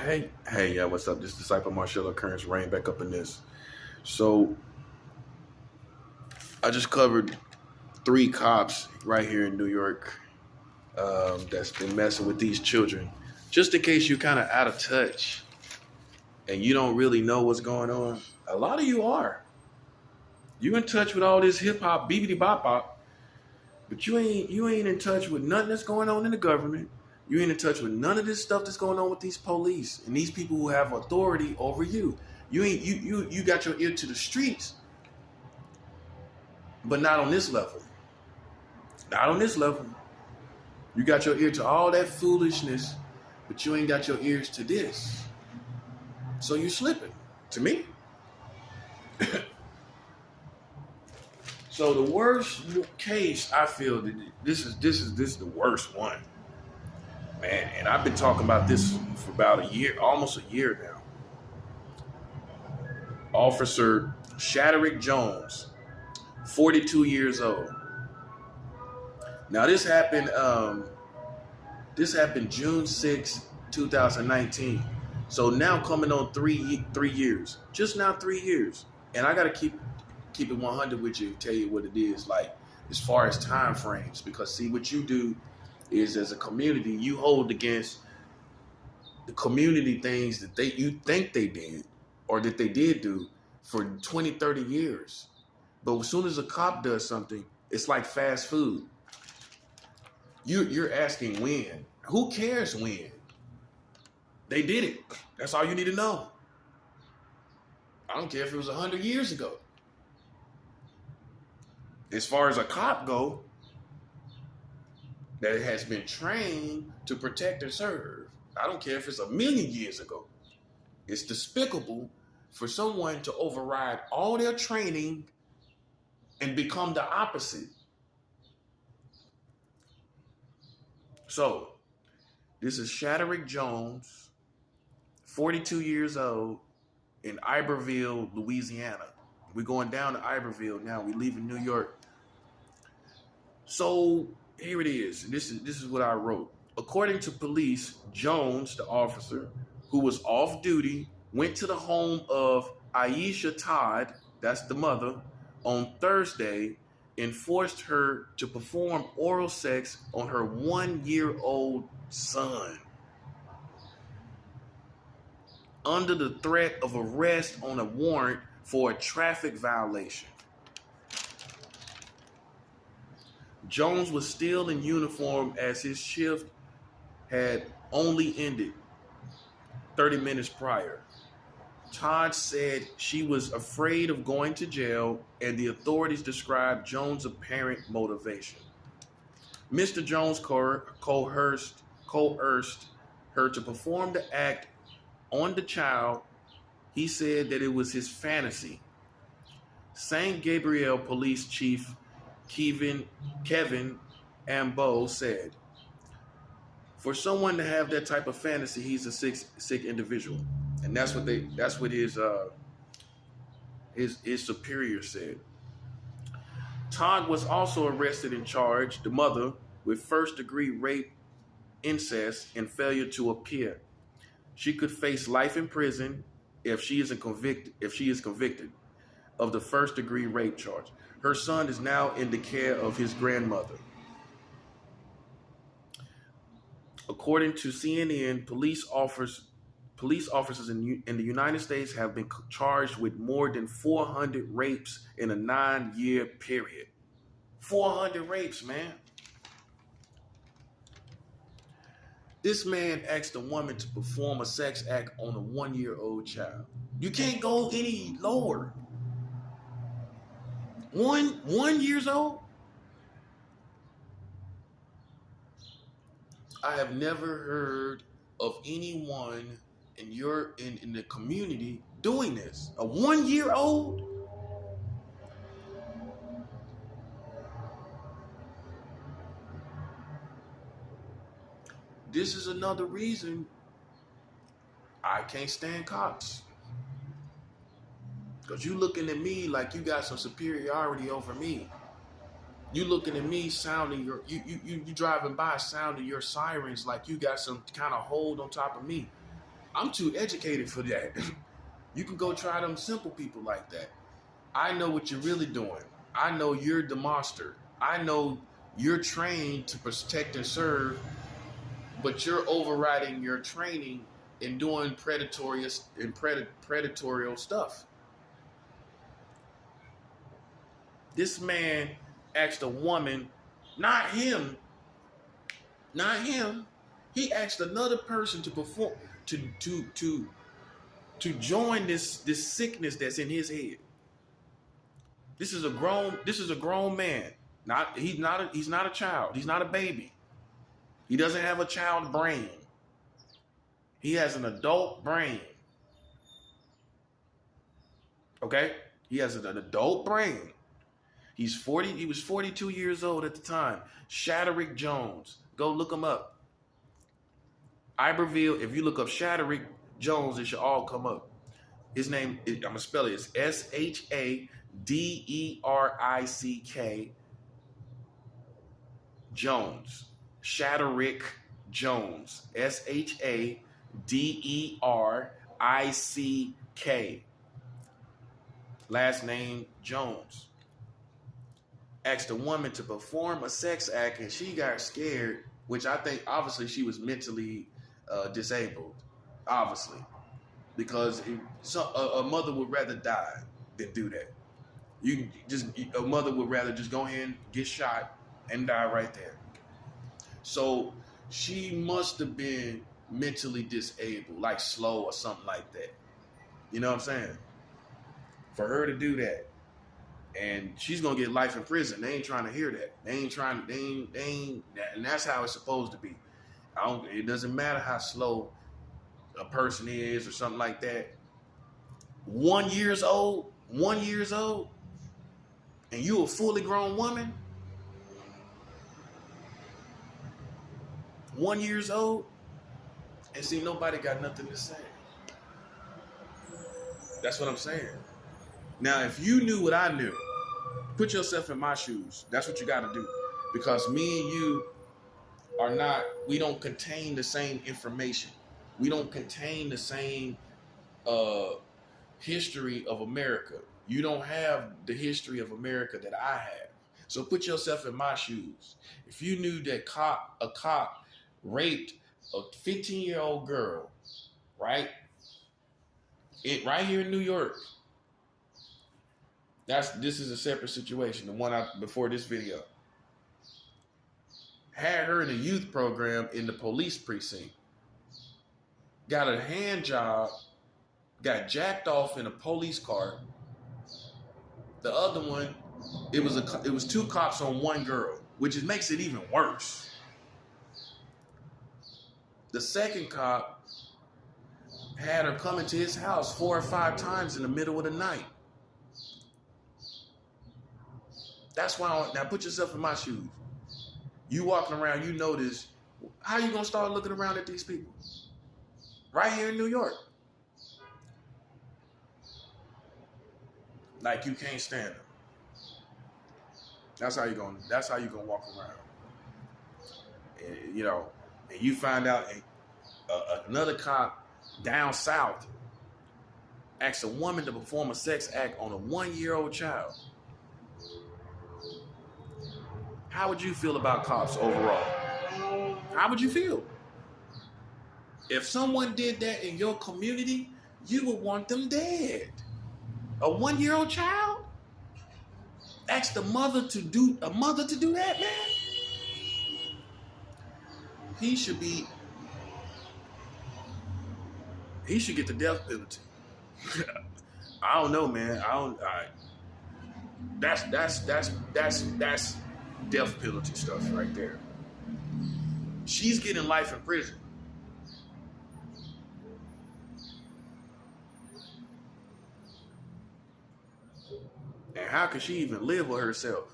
Yeah, what's up? This disciple Marshall Occurrence rain back up in this. So I just covered three cops right here in New York that's been messing with these children. Just in case you're kind of out of touch and you don't really know what's going on, a lot of you are. You in touch with all this hip hop, BBD bop bop, but you ain't in touch with nothing that's going on in the government. You ain't in touch with none of this stuff that's going on with these police and these people who have authority over you. You got your ear to the streets, but not on this level. Not on this level. You got your ear to all that foolishness, but you ain't got your ears to this. So you slipping. To me. So the worst case, I feel that this is the worst one. Man, and I've been talking about this for about a year, almost a year now. Officer Shaderick Jones, 42 years old. Now this happened June 6, 2019. So now coming on 3 years. Just now 3 years. And I gotta keep it 100 with you, tell you what it is, like as far as time frames, because see what you do is as a community, you hold against the community things that you think they did or that they did do for 20, 30 years. But as soon as a cop does something, it's like fast food. You're asking when. Who cares when? They did it. That's all you need to know. I don't care if it was 100 years ago. As far as a cop go, that has been trained to protect and serve. I don't care if it's 1,000,000 years ago. It's despicable for someone to override all their training and become the opposite. So, this is Shaderick Jones, 42 years old, in Iberville, Louisiana. We're going down to Iberville now. We're leaving New York. So, here it is. This is what I wrote. According to police, Jones, the officer, who was off duty, went to the home of Aisha Todd, that's the mother, on Thursday and forced her to perform oral sex on her 1-year-old son under the threat of arrest on a warrant for a traffic violation. Jones was still in uniform as his shift had only ended 30 minutes prior. Todd said she was afraid of going to jail, and the authorities described Jones' apparent motivation. Mr. Jones coerced her to perform the act on the child. He said that it was his fantasy. St. Gabriel Police Chief Kevin Ambeau said, "For someone to have that type of fantasy, he's a sick individual." And that's what his superior said. Todd was also arrested and charged, the mother, with first-degree rape, incest, and failure to appear. She could face life in prison if she is convicted of the first-degree rape charge. Her son is now in the care of his grandmother. According to CNN, police officers in the United States have been charged with more than 400 rapes in a 9-year period. 400 rapes, man. This man asked a woman to perform a sex act on a 1-year-old child. You can't go any lower. One years old? I have never heard of anyone in the community doing this. A 1-year-old? This is another reason I can't stand cops. Because you looking at me like you got some superiority over me. You looking at me sounding you driving by sounding your sirens like you got some kind of hold on top of me. I'm too educated for that. You can go try them simple people like that. I know what you're really doing. I know you're the monster. I know you're trained to protect and serve, but you're overriding your training and doing predatory stuff. This man asked a woman, not him, not him. He asked another person to perform to join this sickness that's in his head. This is a grown man. He's not a child. He's not a baby. He doesn't have a child brain. He has an adult brain. Okay? He has an adult brain. He's 40. He was 42 years old at the time. Shaderick Jones. Go look him up. Iberville, if you look up Shaderick Jones, it should all come up. His name, I'm going to spell it. It's Shaderick Jones. Shaderick Jones. Shaderick. Last name Jones. Asked a woman to perform a sex act and she got scared, which I think obviously she was mentally disabled, obviously, because a mother would rather die than do that. A mother would rather just go ahead and get shot and die right there. So she must have been mentally disabled, like slow or something like that. You know what I'm saying? For her to do that. And she's gonna get life in prison. They ain't trying to hear that. They ain't, and that's how it's supposed to be. It doesn't matter how slow a person is or something like that. 1 year old, and you a fully grown woman. 1 year old, and see, nobody got nothing to say. That's what I'm saying. Now, if you knew what I knew, put yourself in my shoes. That's what you got to do. Because me and you we don't contain the same information. We don't contain the same history of America. You don't have the history of America that I have. So put yourself in my shoes. If you knew that a cop raped a 15-year-old girl, right? Right here in New York. This is a separate situation. The one before this video. Had her in a youth program in the police precinct. Got a hand job. Got jacked off in a police car. The other one, it was two cops on one girl, which makes it even worse. The second cop had her come into his house 4 or 5 times in the middle of the night. That's why, now put yourself in my shoes. You walking around, you notice, how you gonna start looking around at these people? Right here in New York. Like you can't stand them. That's how you gonna walk around. And, and you find out another cop down south asked a woman to perform a sex act on a 1-year-old child. How would you feel about cops overall? How would you feel? If someone did that in your community, you would want them dead. A 1-year-old child? Ask a mother to do that, man? He should get the death penalty. I don't know, man. That's death penalty stuff right there. She's getting life in prison. And how can she even live with herself?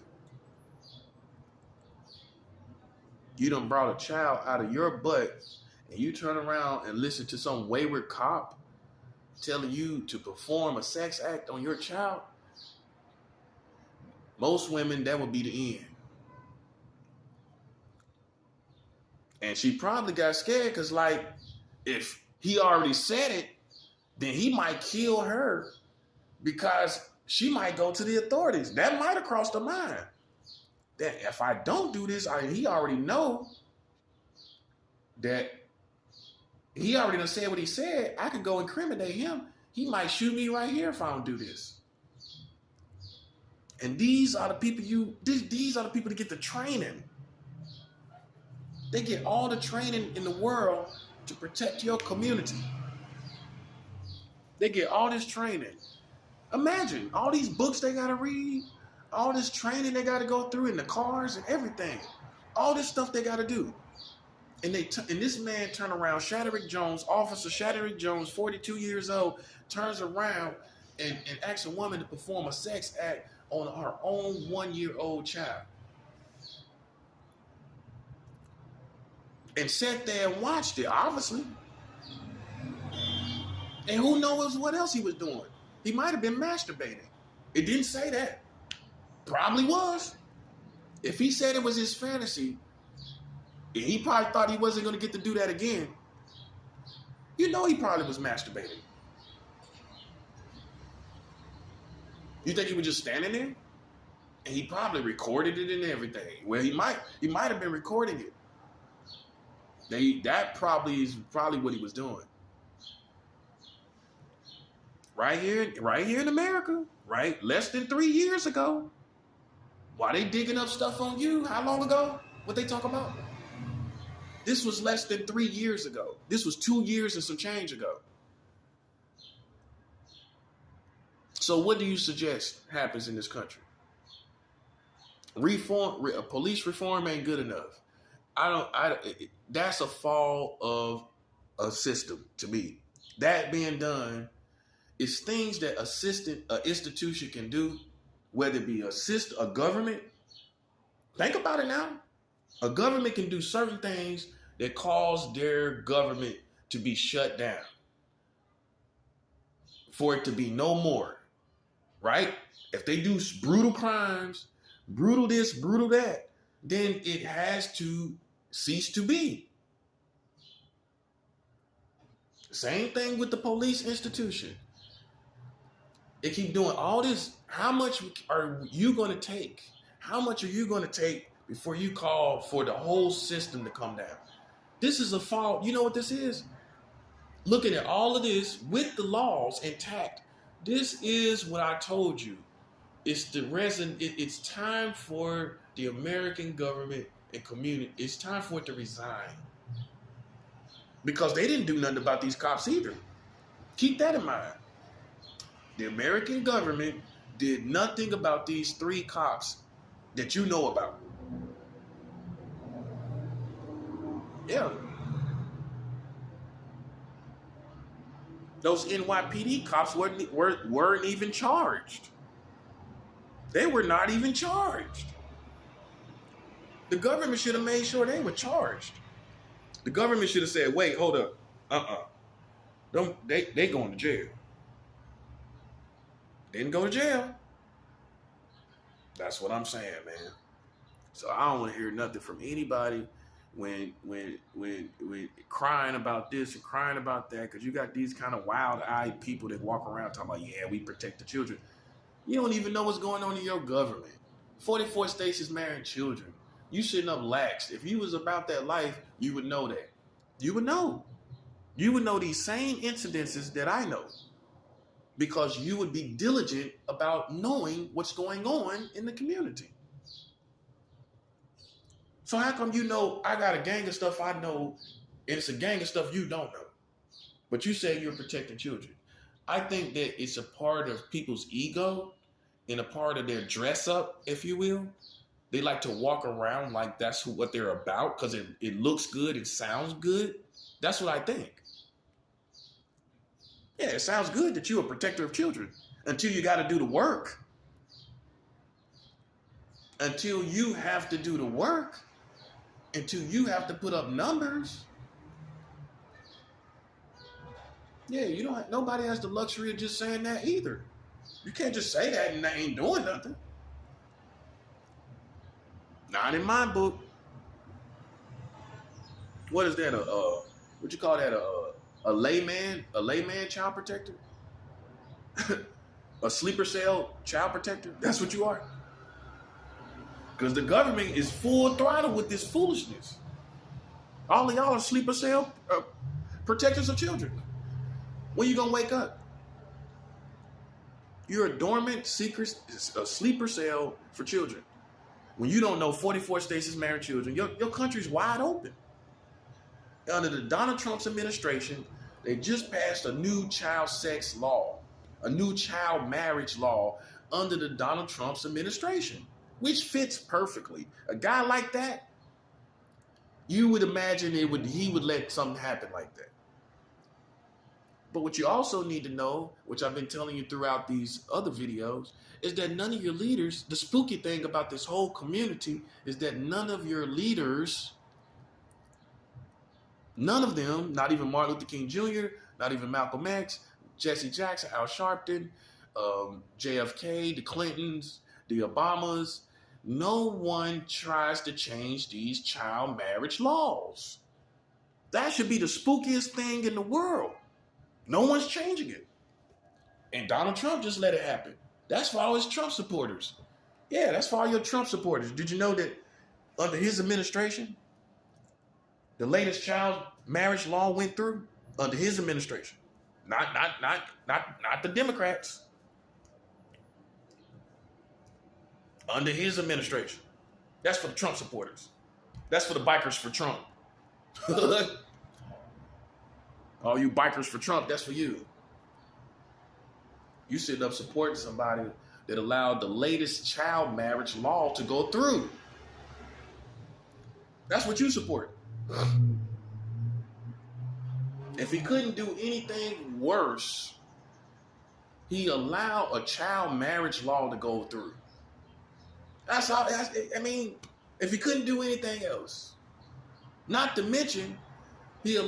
You done brought a child out of your butt and you turn around and listen to some wayward cop telling you to perform a sex act on your child? Most women, that would be the end. And she probably got scared because, like, if he already said it, then he might kill her because she might go to the authorities. That might have crossed her mind. That if I don't do this, he already know that he already done said what he said. I could go incriminate him. He might shoot me right here if I don't do this. And these are the people these are the people that get the training. They get all the training in the world to protect your community. They get all this training. Imagine all these books they gotta read, all this training they gotta go through in the cars and everything. All this stuff they gotta do. And this man turned around, Shaderick Jones, Officer Shaderick Jones, 42 years old, turns around and asks a woman to perform a sex act on her own 1-year-old child. And sat there and watched it, obviously. And who knows what else he was doing? He might have been masturbating. It didn't say that. Probably was. If he said it was his fantasy, he probably thought he wasn't going to get to do that again. You know he probably was masturbating. You think he was just standing there? And he probably recorded it and everything. Well, he might have been recording it. That probably is what he was doing. Right here in America, right? Less than 3 years ago. Why they digging up stuff on you? How long ago? What they talk about? This was less than 3 years ago. This was 2 years and some change ago. So what do you suggest happens in this country? Police reform ain't good enough. That's a fall of a system to me. That being done is things that an institution can do, whether it be a government. Think about it now. A government can do certain things that cause their government to be shut down. For it to be no more. Right? If they do brutal crimes, brutal this, brutal that, then it has to cease to be. Same thing with the police institution. They keep doing all this. How much are you going to take? How much are you going to take before you call for the whole system to come down? This is a fault. You know what this is? Looking at all of this with the laws intact. This is what I told you. It's time for the American government and community. It's time for it to resign. Because they didn't do nothing about these cops either. Keep that in mind. The American government did nothing about these 3 cops that you know about. Yeah. Those NYPD cops weren't even charged. They were not even charged. The government should have made sure they were charged. The government should have said, wait, hold up. They going to jail. Didn't go to jail. That's what I'm saying, man. So I don't want to hear nothing from anybody when crying about this and crying about that, because you got these kind of wild-eyed people that walk around talking about, yeah, we protect the children. You don't even know what's going on in your government. 44 states is marrying children. You shouldn't have laxed. If you was about that life, you would know that. You would know. You would know these same incidences that I know, because you would be diligent about knowing what's going on in the community. So how come you know I got a gang of stuff I know, and it's a gang of stuff you don't know, but you say you're protecting children? I think that it's a part of people's ego and a part of their dress up, if you will. They like to walk around like that's what they're about because it looks good, it sounds good. That's what I think. Yeah, it sounds good that you're a protector of children until you got to do the work. Until you have to do the work. Until you have to put up numbers. Yeah, nobody has the luxury of just saying that either. You can't just say that and they ain't doing nothing. Not in my book. What is that? What you call that? A layman child protector, a sleeper cell child protector. That's what you are. Because the government is full throttle with this foolishness. All of y'all are sleeper cell protectors of children. When you gonna wake up? You're a dormant a sleeper cell for children. When you don't know 44 states is married children, your country's wide open. Under the Donald Trump's administration, they just passed a new child sex law, a new child marriage law under the Donald Trump's administration, which fits perfectly. A guy like that, you would imagine he would let something happen like that. But what you also need to know, which I've been telling you throughout these other videos, is that none of your leaders, the spooky thing about this whole community is that none of your leaders, none of them, not even Martin Luther King Jr., not even Malcolm X, Jesse Jackson, Al Sharpton, JFK, the Clintons, the Obamas, no one tries to change these child marriage laws. That should be the spookiest thing in the world. No one's changing it. And Donald Trump just let it happen. That's for all his Trump supporters. Yeah, that's for all your Trump supporters. Did you know that under his administration, the latest child marriage law went through under his administration? Not the Democrats. Under his administration. That's for the Trump supporters. That's for the bikers for Trump. All you bikers for Trump, that's for you. You sitting up supporting somebody that allowed the latest child marriage law to go through. That's what you support. If he couldn't do anything worse, he allowed a child marriage law to go through. That's all. I mean, if he couldn't do anything else, not to mention, he had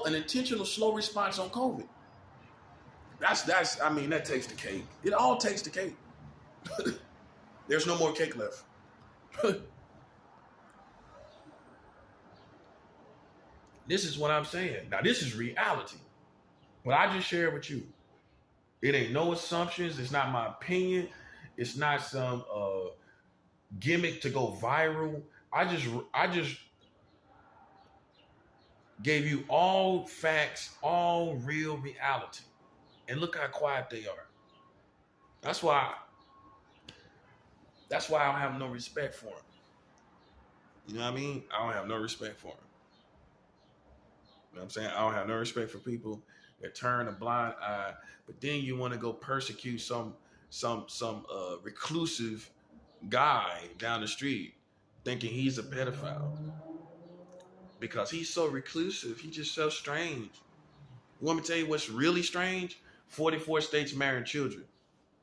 an intentional slow response on COVID. That takes the cake. It all takes the cake. There's no more cake left. This is what I'm saying. Now, this is reality. What I just shared with you. It ain't no assumptions. It's not my opinion. It's not some gimmick to go viral. I just gave you all facts, all real reality. And look how quiet they are. That's why I don't have no respect for them. You know what I mean? I don't have no respect for them. You know what I'm saying? I don't have no respect for people that turn a blind eye, but then you want to go persecute some reclusive guy down the street thinking he's a pedophile. Because he's so reclusive. He's just so strange. You want me to tell you what's really strange? 44 states marrying children.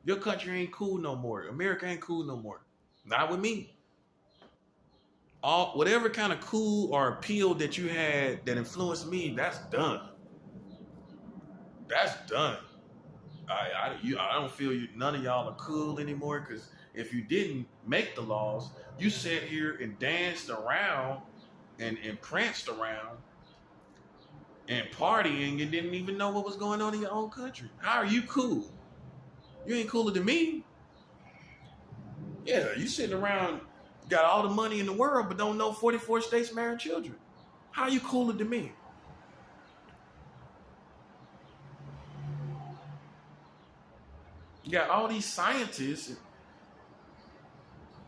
Your country ain't cool no more. America ain't cool no more. Not with me. Whatever kind of cool or appeal that you had that influenced me, that's done. That's done. I don't feel none of y'all are cool anymore, because if you didn't make the laws, you sat here and danced around and pranced around and partying and didn't even know what was going on in your own country. How are you cool? You ain't cooler than me. Yeah, you sitting around, got all the money in the world, but don't know 44 states marrying children. How are you cooler than me? You got all these scientists.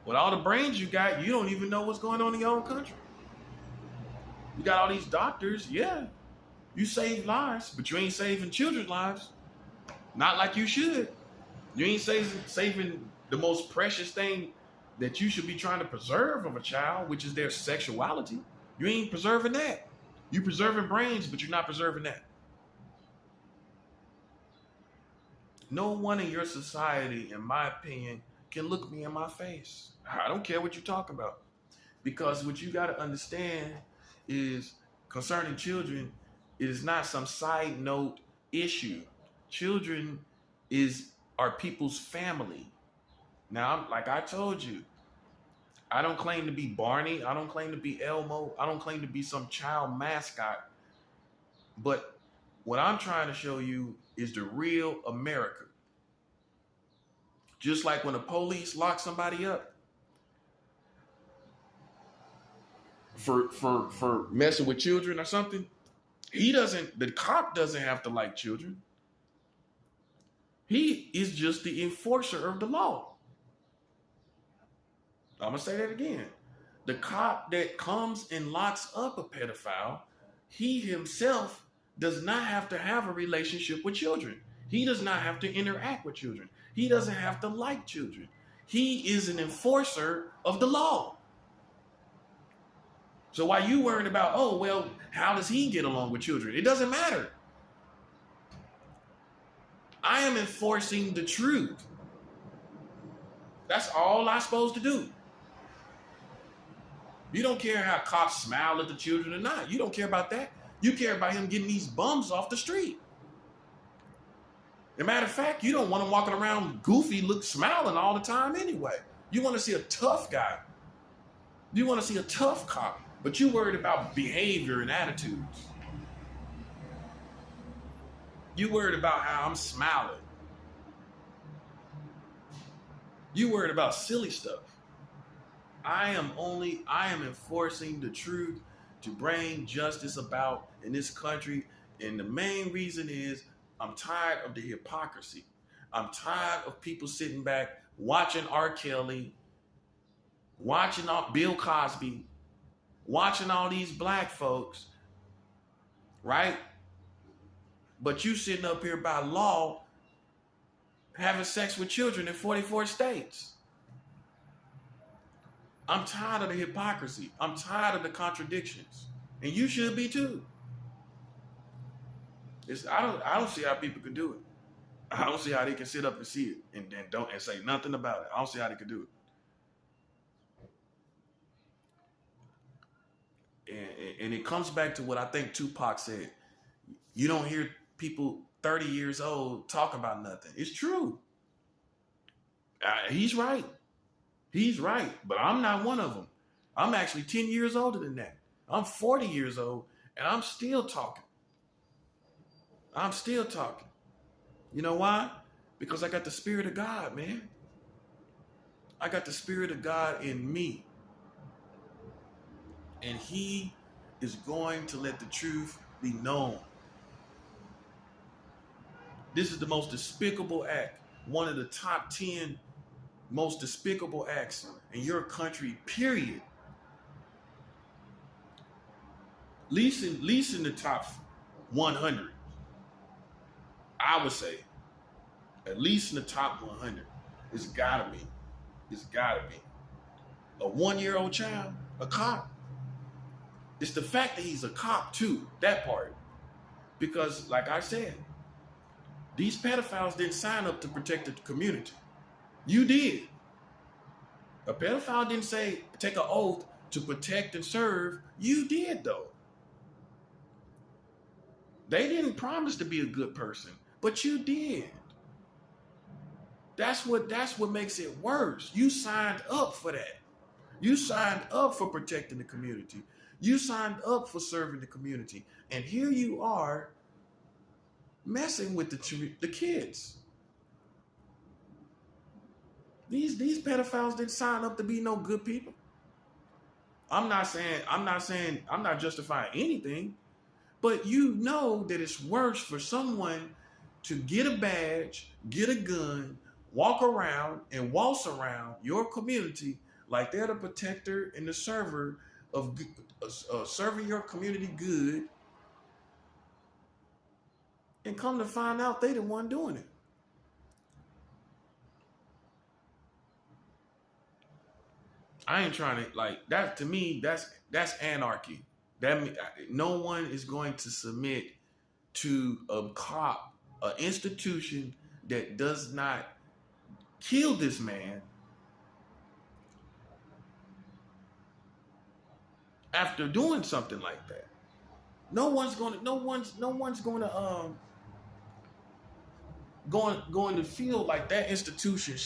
With all the brains you got, you don't even know what's going on in your own country. You got all these doctors, yeah. You save lives, but you ain't saving children's lives. Not like you should. You ain't saving the most precious thing that you should be trying to preserve of a child, which is their sexuality. You ain't preserving that. You preserving brains, but you're not preserving that. No one in your society, in my opinion, can look me in my face. I don't care what you're talking about. Because what you got to understand is concerning children, it is not some side note issue. Children are people's family. Now, like I told you, I don't claim to be Barney. I don't claim to be Elmo. I don't claim to be some child mascot. But what I'm trying to show you is the real America. Just like when the police lock somebody up for messing with children or something, the cop doesn't have to like children. He is just the enforcer of the law. I'm going to say that again. The cop that comes and locks up a pedophile, he himself does not have to have a relationship with children. He does not have to interact with children. He doesn't have to like children. He is an enforcer of the law. So why you worried about, oh, well, how does he get along with children? It doesn't matter. I am enforcing the truth. That's all I'm supposed to do. You don't care how cops smile at the children or not. You don't care about that. You care about him getting these bums off the street. As a matter of fact, you don't want him walking around goofy, smiling all the time anyway. You want to see a tough guy. You want to see a tough cop, but you worried about behavior and attitudes. You worried about how I'm smiling. You worried about silly stuff. I am enforcing the truth to bring justice about in this country. And the main reason is I'm tired of the hypocrisy. I'm tired of people sitting back watching R. Kelly, watching Bill Cosby, watching all these black folks, right? But you sitting up here by law having sex with children in 44 states. I'm tired of the hypocrisy. I'm tired of the contradictions. And you should be too. I don't see how people can do it. I don't see how they can sit up and see it and don't say nothing about it. I don't see how they can do it. And it comes back to what I think Tupac said. You don't hear people 30 years old talk about nothing. It's true. He's right. He's right. But I'm not one of them. I'm actually 10 years older than that. I'm 40 years old and I'm still talking. I'm still talking. You know why? Because I got the Spirit of God, man. I got the Spirit of God in me. And He is going to let the truth be known. This is the most despicable act. One of the top 10 most despicable acts in your country, period. At least in the top 100. I would say, at least in the top 100. It's gotta be. It's gotta be. A 1-year-old child, a cop. It's the fact that he's a cop too, that part. Because, like I said, these pedophiles didn't sign up to protect the community. You did. A pedophile didn't say, take an oath to protect and serve. You did, though. They didn't promise to be a good person, but you did. That's what makes it worse. You signed up for that. You signed up for protecting the community. You signed up for serving the community. And here you are messing with the kids. These pedophiles didn't sign up to be no good people. I'm not justifying anything, but you know that it's worse for someone to get a badge, get a gun, walk around and waltz around your community like they're the protector and the server of serving your community good, and come to find out they the one doing it. I ain't trying to, like, that. To me, that's anarchy. That no one is going to submit to a cop, an institution that does not kill this man after doing something like that. No one's going to feel like that institution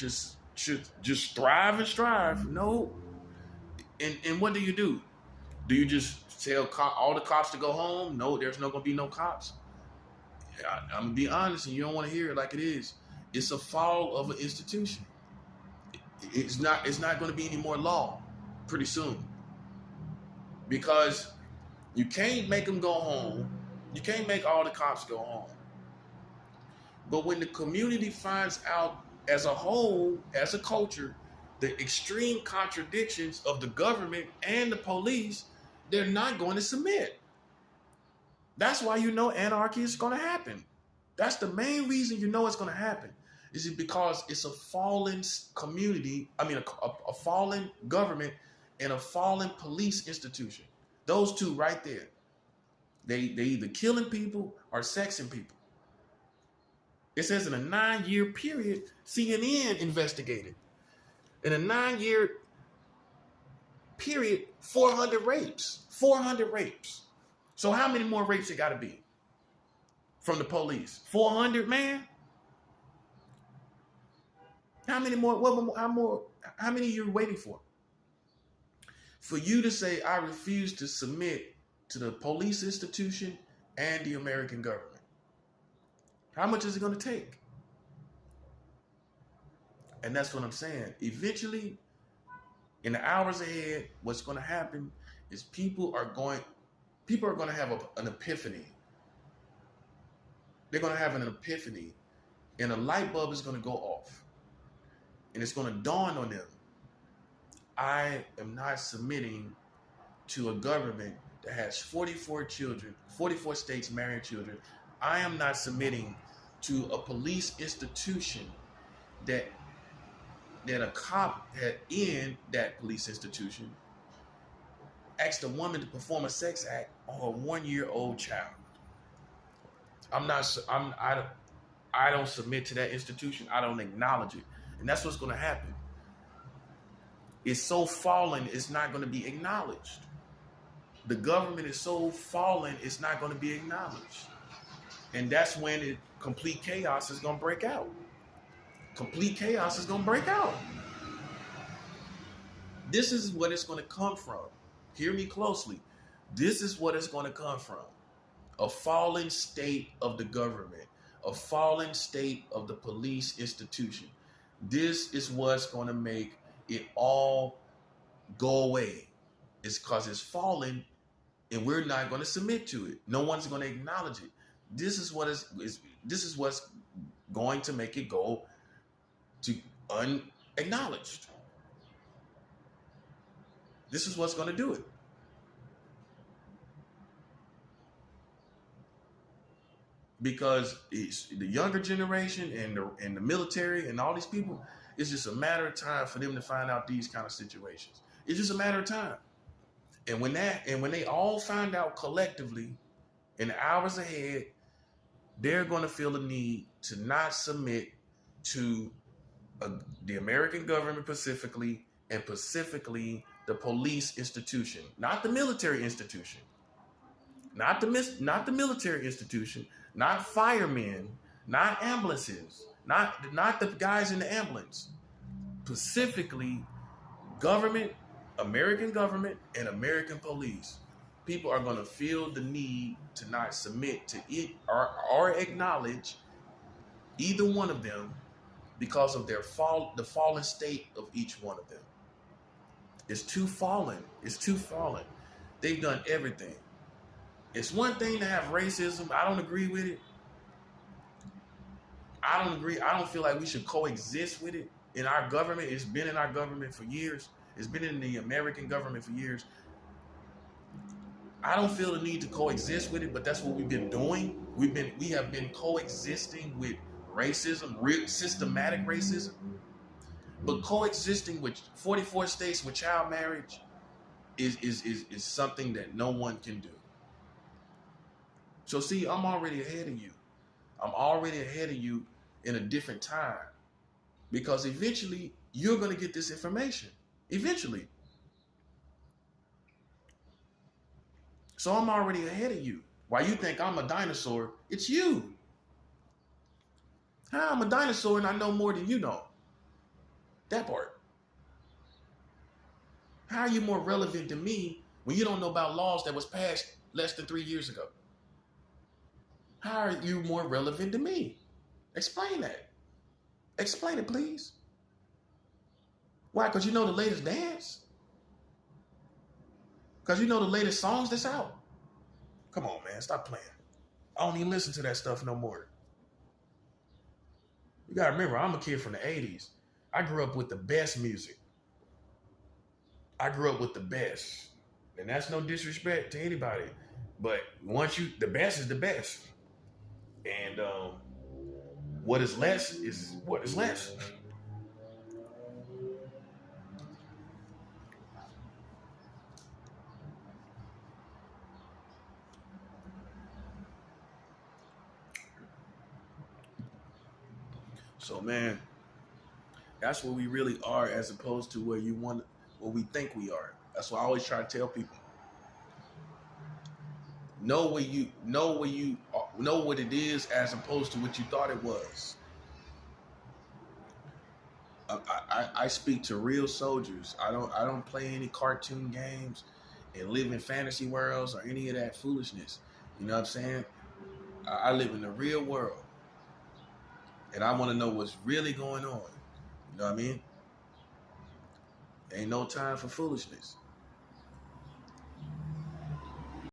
should just thrive and strive. No. And what do? Do you just tell all the cops to go home? No, there's not going to be no cops. I'm going to be honest, and you don't want to hear it like it is. It's a fall of an institution. It's not going to be any more law pretty soon. Because you can't make them go home. You can't make all the cops go home. But when the community finds out as a whole, as a culture, the extreme contradictions of the government and the police, they're not going to submit. That's why you know anarchy is going to happen. That's the main reason you know it's going to happen. Is it because it's a fallen community, a fallen government and a fallen police institution. Those two right there. They either killing people or sexing people. It says in a 9-year period, CNN investigated. In a 9-year period, 400 rapes. 400 rapes. So how many more rapes it got to be from the police? 400, man? How many more? How many are you waiting for? For you to say, I refuse to submit to the police institution and the American government. How much is it going to take? And that's what I'm saying. Eventually, in the hours ahead, what's going to happen is people are going to have an epiphany. They're going to have an epiphany, and a light bulb is going to go off. And it's going to dawn on them. I am not submitting to a government that has 44 children, 44 states marrying children. I am not submitting to a police institution that a cop in that police institution asked a woman to perform a sex act on a 1-year-old child. I don't submit to that institution. I don't acknowledge it. And that's what's going to happen. It's so fallen, it's not going to be acknowledged. The government is so fallen, it's not going to be acknowledged. And that's when complete chaos is going to break out. Complete chaos is going to break out. This is what it's going to come from. Hear me closely. This is what it's going to come from. A fallen state of the government. A fallen state of the police institution. This is what's going to make it all go away. It's because it's fallen and we're not going to submit to it. No one's going to acknowledge it. This is what's going to make it go to unacknowledged. This is what's going to do it. Because it's the younger generation and the military and all these people, it's just a matter of time for them to find out these kind of situations. It's just a matter of time. And when they all find out collectively in the hours ahead, they're going to feel the need to not submit to the American government specifically, and specifically the police institution, not the military institution, not the military institution, not firemen, not ambulances, not the guys in the ambulance, specifically government, American government, and American police. People are going to feel the need to not submit to it or acknowledge either one of them because of the fallen state of each one of them. It's too fallen. It's too fallen. They've done everything. It's one thing to have racism. I don't agree with it. I don't agree. I don't feel like we should coexist with it in our government. It's been in our government for years. It's been in the American government for years. I don't feel the need to coexist with it, but that's what we've been doing. We have been coexisting with racism, systematic racism. But coexisting with 44 states with child marriage is something that no one can do. So see, I'm already ahead of you. I'm already ahead of you in a different time. Because eventually, you're going to get this information. Eventually. So I'm already ahead of you. Why you think I'm a dinosaur, it's you. How I'm a dinosaur and I know more than you know. That part. How are you more relevant than me when you don't know about laws that was passed less than 3 years ago? How are you more relevant to me? Explain that. Explain it, please. Why? Because you know the latest dance? Because you know the latest songs that's out? Come on, man. Stop playing. I don't even listen to that stuff no more. You got to remember, I'm a kid from the 80s. I grew up with the best music. I grew up with the best. And that's no disrespect to anybody. But the best is the best. And what is less is what is less. So, man, that's what we really are, as opposed to what we think we are. That's why I always try to tell people: know what it is, as opposed to what you thought it was. I speak to real soldiers. I don't play any cartoon games and live in fantasy worlds or any of that foolishness. You know what I'm saying? I live in the real world, and I want to know what's really going on. You know what I mean? Ain't no time for foolishness.